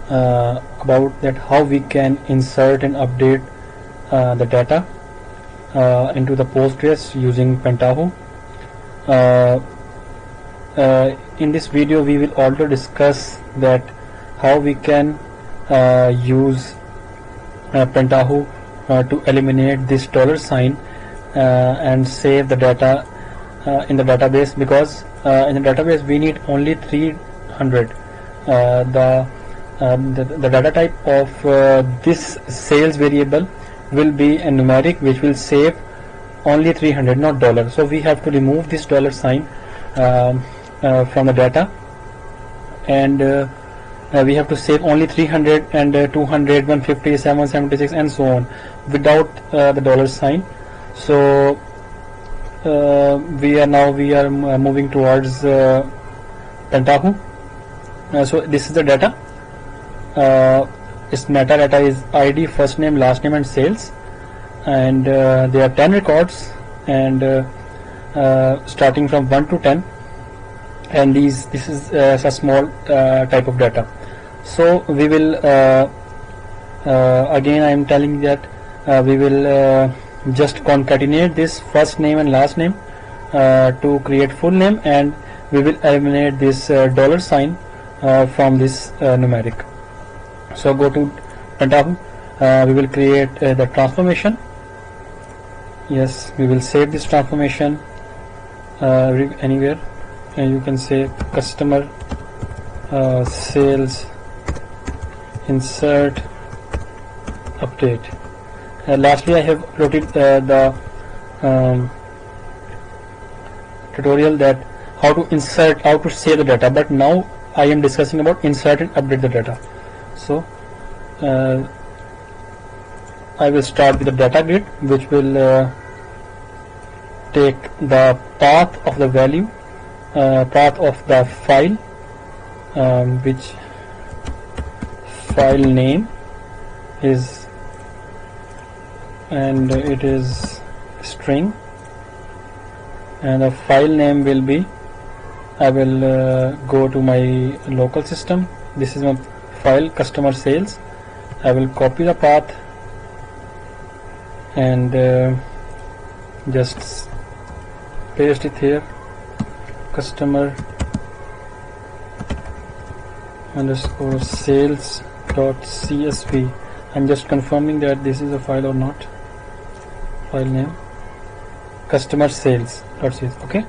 about that how we can insert and update the data into the Postgres using Pentaho. In this video we will also discuss that how we can use Pentaho to eliminate this $sign and save the data in the database, because in the database we need only 300. The data type of this sales variable will be a numeric which will save only 300, not dollar. So we have to remove this $sign from the data, and we have to save only 300 and 200, 150, 776 and so on without the $sign. So we are moving towards Pentaho. So this is the data. Its metadata is ID, first name, last name and sales, and there are 10 records, and starting from 1 to 10, and this is a small type of data. So we will again I am telling that we will just concatenate this first name and last name to create full name, and we will eliminate this $sign from this numeric. So go to Pentaho, we will create the transformation. Yes, we will save this transformation anywhere, and you can say customer sales insert update. Lastly, I have uploaded the tutorial that how to insert, how to save the data, but now I am discussing about insert and update the data. So I will start with the data grid, which will take the path of the value, path of the file, which file name is, and it is string, and the file name will be, I will go to my local system. This is my file customer sales. I will copy the path and just paste it here, customer underscore sales dot csv. I'm just confirming that this is a file or not. File name customer sales dot csv. Okay.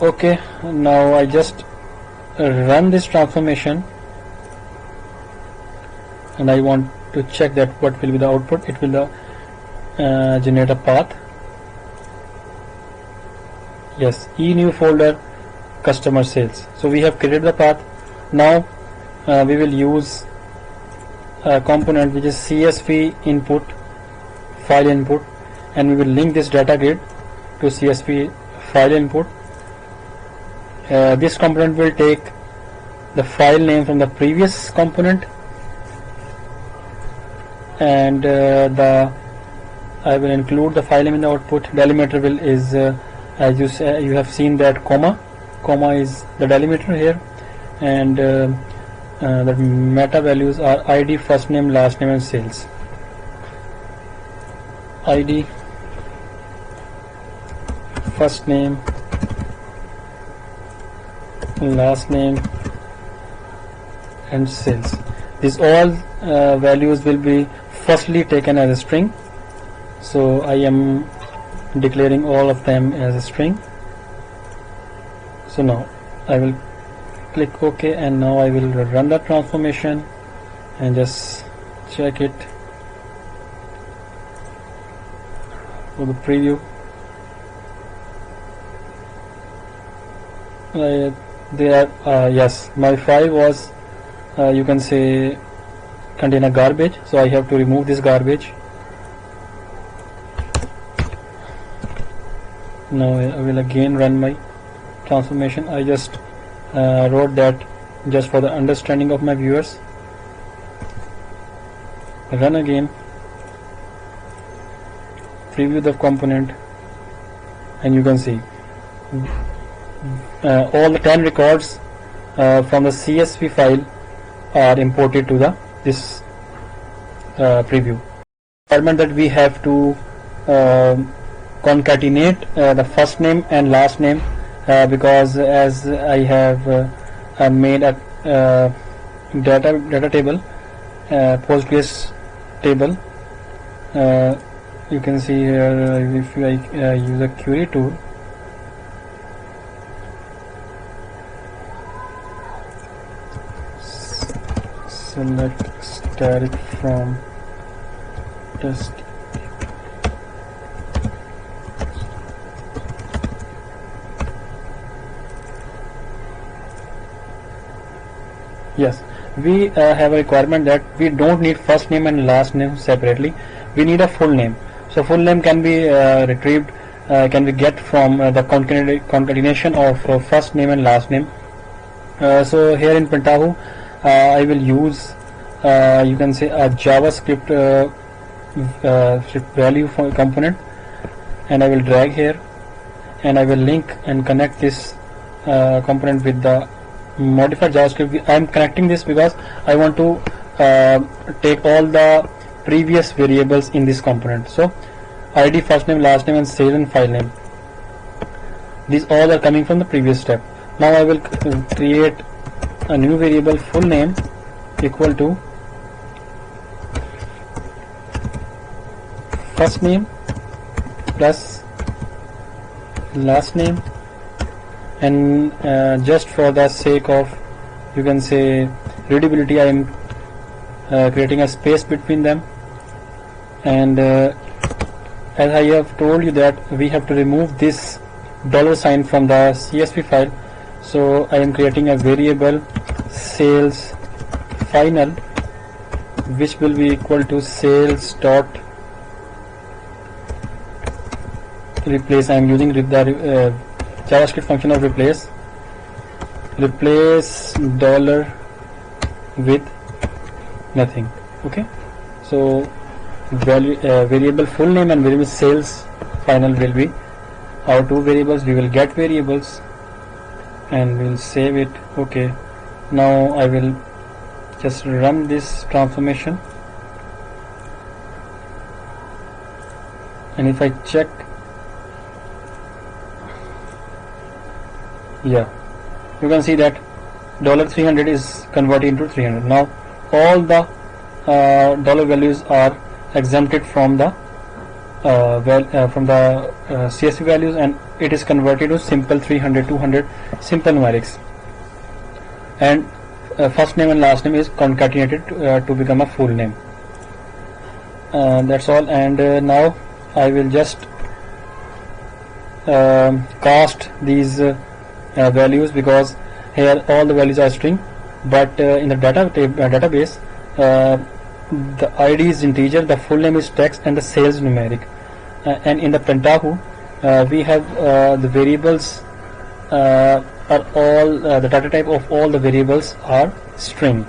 Okay, now I just run this transformation, and I want to check that what will be the output. It will generate a path. Yes, e new folder customer sales. So we have created the path. Now we will use a component which is CSV input, file input, and we will link this data grid to CSV file input. This component will take the file name from the previous component, and I will include the file name in the output. Delimiter will is as you have seen that comma is the delimiter here, and the meta values are ID, first name, last name and sales. ID, first name, last name and sales. These all values will be firstly taken as a string, so I am declaring all of them as a string. So now I will click OK, and now I will run the transformation and just check it for the preview. Yes, my file was you can say contain a garbage, so I have to remove this garbage. Now I will again run my transformation. I just wrote that just for the understanding of my viewers. Run again, preview the component, and you can see all the 10 records from the CSV file are imported to this preview. Requirement that we have to concatenate the first name and last name, because as I have made a data table, Postgres table. You can see here, if I use a query tool, select static from test. Yes, we have a requirement that we don't need first name and last name separately. We need a full name. So full name can be retrieved, can be get from the concatenation of first name and last name. So here in Pentaho, I will use you can say a JavaScript value for component, and I will drag here, and I will link and connect this component with the modified JavaScript. I am connecting this because I want to take all the previous variables in this component. So ID, first name, last name, and sales and file name, these all are coming from the previous step. Now I will create a new variable, full name equal to first name plus last name, and just for the sake of, you can say, readability, I am creating a space between them. And as I have told you that we have to remove this $sign from the CSV file, so I am creating a variable sales final, which will be equal to sales dot replace. I am using the JavaScript function of replace dollar with nothing. Okay, so variable full name and variable sales final will be our two variables. We will get variables and we'll save it. Okay, now I will just run this transformation, and if I check, yeah, you can see that $300 is converted into 300. Now all the dollar values are exempted from the CSV values, and it is converted to simple 300, 200 simple numerics, and first name and last name is concatenated to become a full name. That's all. And now I will just cast these values, because here all the values are string, but in the database the ID is integer, the full name is text, and the sales numeric. And in the Pentaho we have the variables are all the data type of all the variables are string.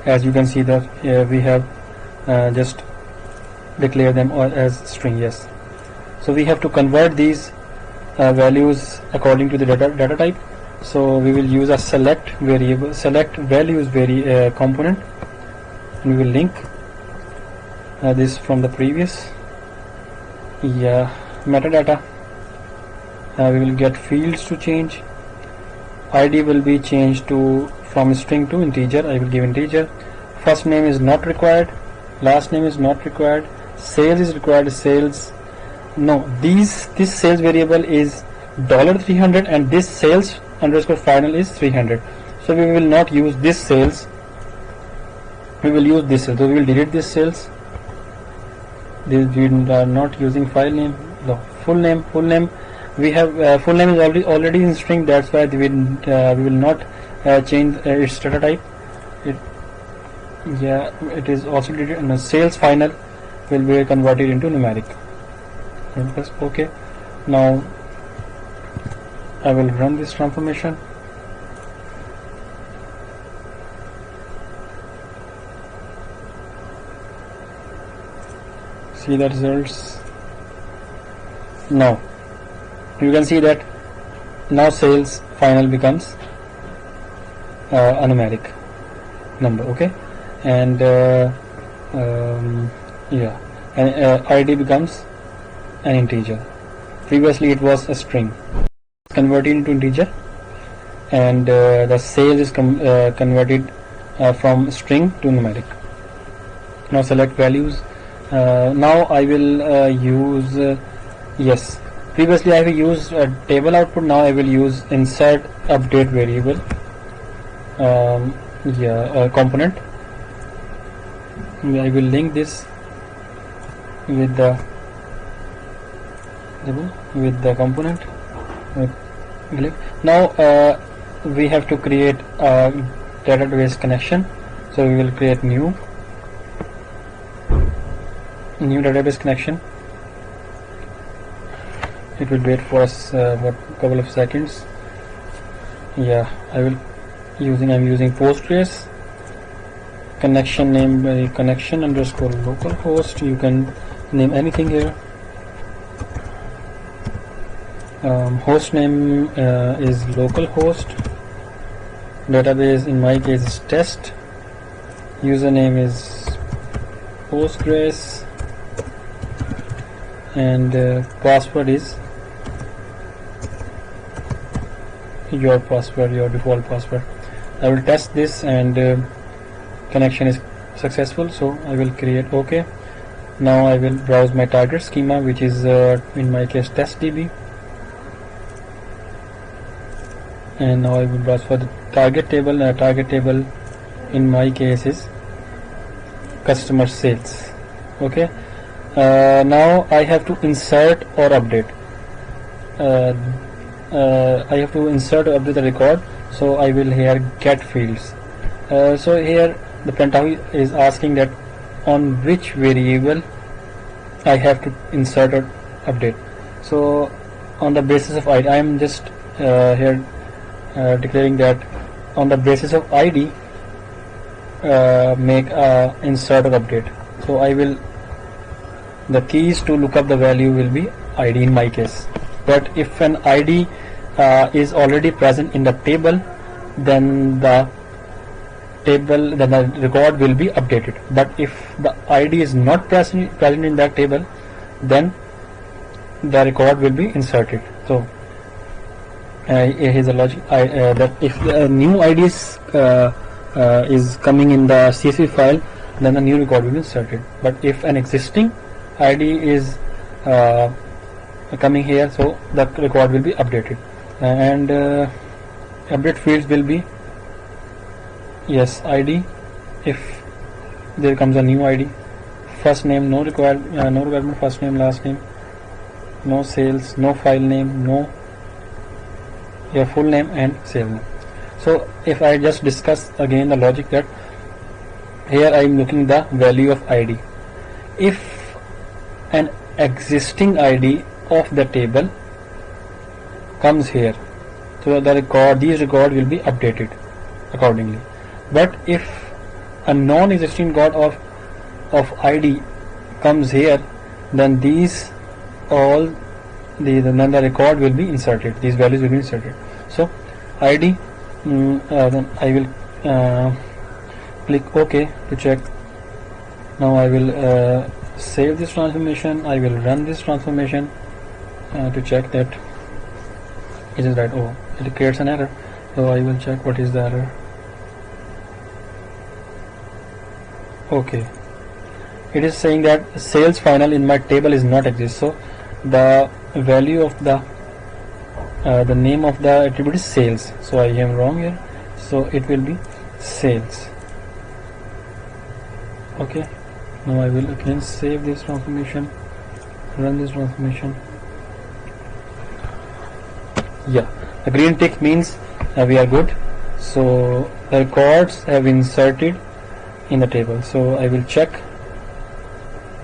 As you can see that we have just declare them all as string. Yes, so we have to convert these values according to the data type. So we will use a select values component, and we will link this from the previous metadata. We will get fields to change. ID will be changed to from string to integer. I will give integer. First name is not required, last name is not required, sales is required. Sales, no, this sales variable is $300, and this sales underscore final is 300. So we will not use this sales, we will use this sales. So we will delete this sales. We are not using file name. No, full name. We have full name is already in string. That's why we will not change its data type. It is also deleted, and the sales final will be converted into numeric. And press OK. Now I will run this transformation. See the results. Now you can see that now sales final becomes a numeric. number. Okay, and yeah, and id becomes an integer. Previously it was a string, converted into integer, and the sales is converted from string to numeric. Now select values. Now I will use yes, previously I have used table output. Now I will use insert update variable component. I will link this with the component. Now we have to create a database connection, so we will create new database connection. It will wait for us what couple of seconds. Yeah, I'm using Postgres. Connection name by connection underscore localhost. You can name anything here. Host name is localhost. Database in my case is test. Username is Postgres, and password is your default password. I will test this, and connection is successful, so I will create OK. Now I will browse my target schema, which is in my case testDB, and now I will browse for the target table. Target table in my case is customer sales. Okay, now I have to insert or update. I have to insert or update the record, so I will here get fields. So here the Pentaho is asking that on which variable I have to insert or update. So on the basis of ID, I am just here declaring that on the basis of ID make insert or update. So I will, the keys to look up the value will be ID in my case. But if an ID is already present in the table, then the record will be updated. But if the ID is not present in that table, then the record will be inserted. So here's the logic, that if the new ID is coming in the CSV file, then the new record will be inserted. But if an existing ID is coming here, so the record will be updated, and update fields will be yes ID. If there comes a new ID, first name no requirement, first name, last name, no sales, no file name, no your full name, and sale name. So if I just discuss again the logic, that here I am looking the value of ID. If an existing ID of the table comes here, so these record will be updated accordingly. But if a non-existing record of ID comes here, then then the record will be inserted, these values will be inserted. So ID, then I will click OK to check. Now I will save this transformation. I will run this transformation to check that it is right. Oh, it creates an error, so I will check what is the error. Okay, it is saying that sales final in my table is not exist. So the value of the name of the attribute is sales, so I am wrong here, so it will be sales. Okay, now I will again save this transformation, run this transformation. Yeah, the green tick means we are good, so the records have inserted in the table. So I will check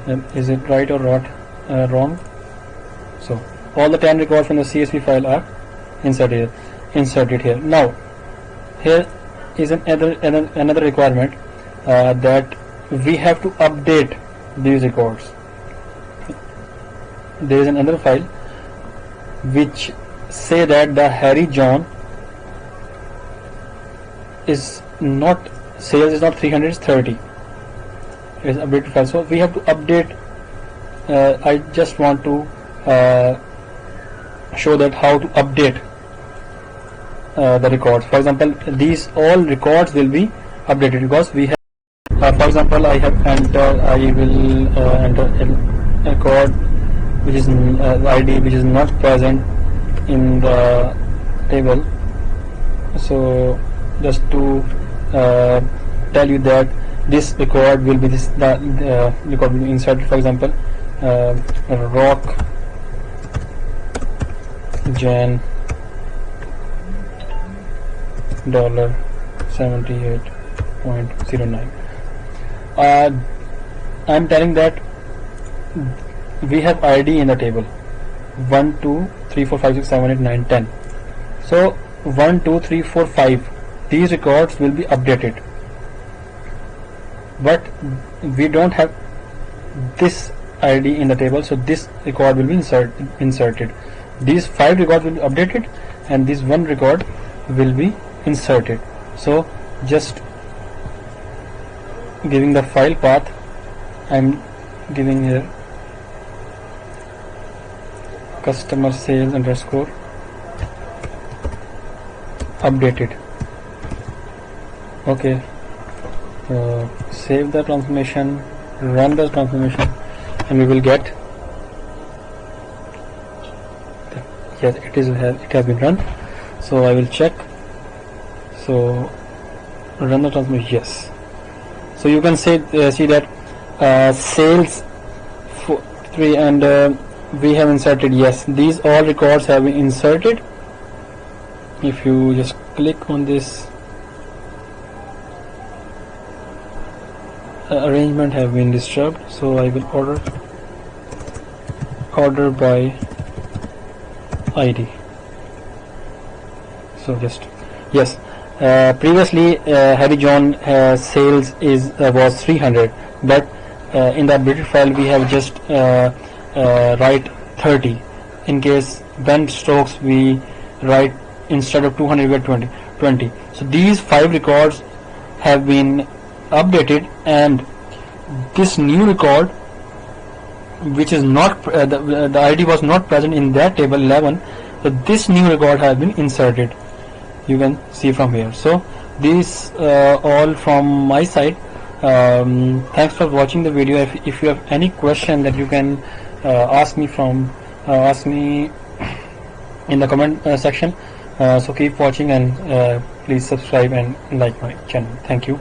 is it right or not, wrong. So all the 10 records from the CSV file are inserted here. Now here is another requirement, that we have to update these records. There is another file which say that the Harry John is not sales is not 300, it's 30. It is updated file. So we have to update. I just want to show that how to update the records. For example, these all records will be updated because we have for example, I will enter a record which is ID which is not present in the table. So just to tell you that this record will be the record will be inserted. For example, rock Jan $78.09. I'm telling that we have ID in the table 1 2 3 4 5 6 7 8 9 10. So 1 2 3 4 5 these records will be updated, but we don't have this ID in the table, so this record will be inserted. These 5 records will be updated and this 1 record will be inserted. So just giving the file path, I'm giving here customer sales underscore updated. Okay, save the transformation, run the transformation, and we will get, yes, it has been run. So I will check. So run the transformation, yes. So you can see that sales 3 and we have inserted, yes, these all records have been inserted. If you just click on this, arrangement have been disturbed, so I will order by ID. So just, yes, previously Harry John sales was 300, but in the updated file we have just write 30. In case Ben Stokes we write instead of 200 we get 20. So these 5 records have been updated, and this new record which is not the ID was not present in that table 11, so this new record has been inserted. You can see from here. So this all from my side. Thanks for watching the video. If you have any question, that you can ask me in the comment section. So keep watching and please subscribe and like my channel. Thank you.